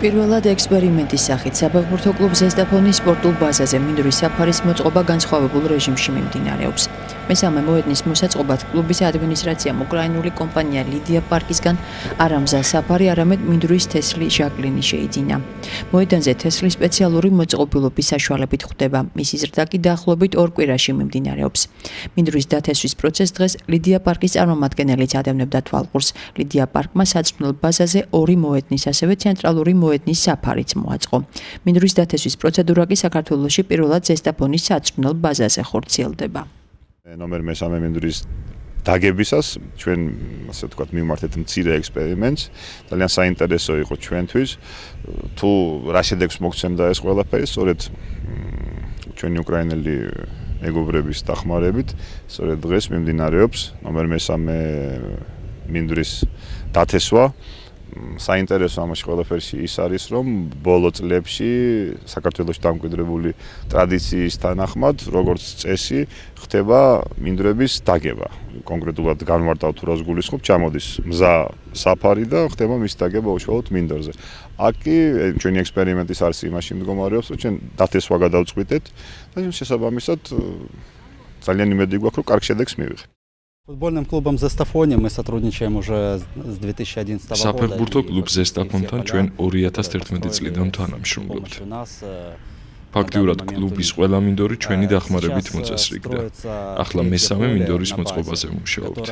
პირველად ექსპერიმენტის სახით საფეხბურთო კლუბ ზესტაფონის სპორტულ ბაზაზე მინდვრის საფარის მოწყობა განსხვავებულ რეჟიმში მიმდინარეობს. მესამე მოედნის მოსაწყობად კლუბის ადმინისტრაციამ უკრაინული კომპანია ლიდია პარკისგან არა მზა საფარი, არამედ მინდვრის თესლი ჟაკლინი შეიძინა. მოედანზე თესლი სპეციალური მოწყობილობის საშუალებით ხდება. მისი ზრდა კი დაახლოებით 2 კვირაში მიმდინარეობს. მინდვრის დათესვის პროცესს დღეს ლიდია პარკის წარმომადგენელიც ადევნებდა თვალყურს. ლიდია პარკმა საწვრთნელ ბაზაზე 2 მოედნის, ასევე ცენტრალური მოედნის საფარიც მოაწყო. მინდვრის დათესვის პროცედურა კი საქართველოში პირველად ზესტაფონის საწვრთნელ ბაზაზე ხორციელდება. ნომერ მესამე მინდვრის დაგებისას ჩვენ ასე ვთქვათ მივმართეთ მცირე ექსპერიმენტს. ძალიან საინტერესო იყო ჩვენთვის. თუ რა შედეგს მოგცემდა ეს ყველაფერი, სწორედ ჩვენი უკრაინელი მეგობრების დახმარებით, სწორედ დღეს მიმდინარეობს ნომერ მესამე მინდვრის დათესვა. საინტერესო ამაში ყველაფერში ის არის, რომ ბოლო წლებში საქართველოში დამკვიდრებული ტრადიციის თანახმად, როგორც წესი, ხდება მინდვრების დაგება. კონკრეტულად განვარტავ თუ რას გულისხმობ, ჩამოდის მზა საფარი და ხდება მის დაგება უშუალოდ მინდვრზე. აქ კი ჩვენი ექსპერიმენტის არსი იმაში მდგომარეობს, რომ ჩვენ დათესვა გადავწყვიტეთ და შესაბამისად ძალიან იმედი გვაქვს, რომ კარგ შედეგს მივიღებთ. Футбольным клубом «Зестафоне» мы сотрудничаем уже с 2011 года. საფეხბურთო კლუბ ზესტაფონთან ჩვენ 2011 წლიდან თანამშრომლობთ. ფაქტიურად კლუბის ყველა მინდორი ჩვენი დახმარებით მოწესრიგდა. ახლა მესამე მინდორის მოწყობაზე ვმუშაობთ.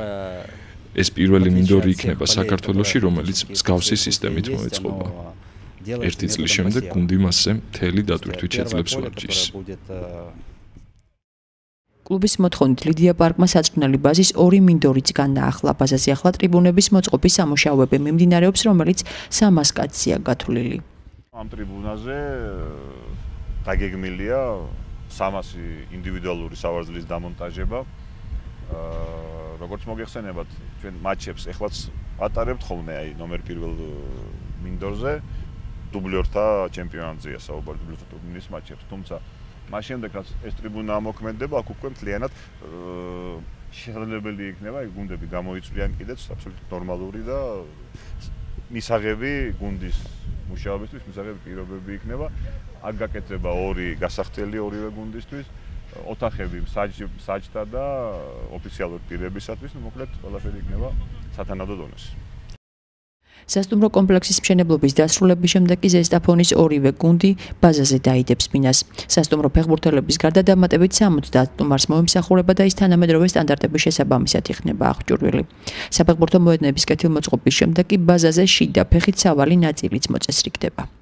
ეს პირველი მინდორი იქნება საქართველოში, რომელიც მსგავსი სისტემით მოეწყობა. 1 წლის შემდეგ გუნდი მასზე მთელი დატვირთვით შეძლებს ვარჯიშს. კლუბის მოთხოვნით ლიდია პარკმა საწვრთნელი ბაზის 2 მინდორიც განაახლა. ბაზაზე ახლა ტრიბუნების მოწყობის სამუშაოები მიმდინარეობს, რომელიც 300 კაცია გათვლილი. ამ ტრიბუნაზე დაგეგმილია 300 ინდივიდუალური სავარძლის დამონტაჟება. როგორც მოგეხსენებათ, ჩვენ მატჩებს ეხლაც ატარებთ ხოლმე აი ნომერ 1 მინდორზე დუბლიორთა ჩემპიონატზეა საუბარი, დუბლიორთა ტურნირის მატჩებს, თუმცა მას შემდეგ რაც ეს ტრიბუნა ამოქმედება, აქ უკვე მთლიანად შესაძლებელი იქნება აი გუნდები გამოიწვიან კიდეც აბსოლუტურად ნორმალური და მისაღები გუნდის მუშაობისთვის, მისაღები პირობები იქნება. აქ გაკეთდება 2 გასახდელი ორივე გუნდისთვის, ოთახები საჯთა და ოფიციალური პირებისათვის, მოკლედ ყველაფერი იქნება სათანადო დონეზე. სასტუმრო კომპლექსის მშენებლობის დასრულების შემდეგ კი ზესტაფონის 2 გუნდი ბაზაზე დაიდებს ბინას. სასტუმრო ფეხბურთელების გარდა დამატებით 70 სტუმარს მოემსახურება და ის თანამედროვე სტანდარტების შესაბამისად იქნება აღჭურვილი. საფეხბურთო მოედნების კეთილმოწყობის შემდეგ კი ბაზაზე შიდა ფეხით სავალი ნაწილიც მოწესრიგდება.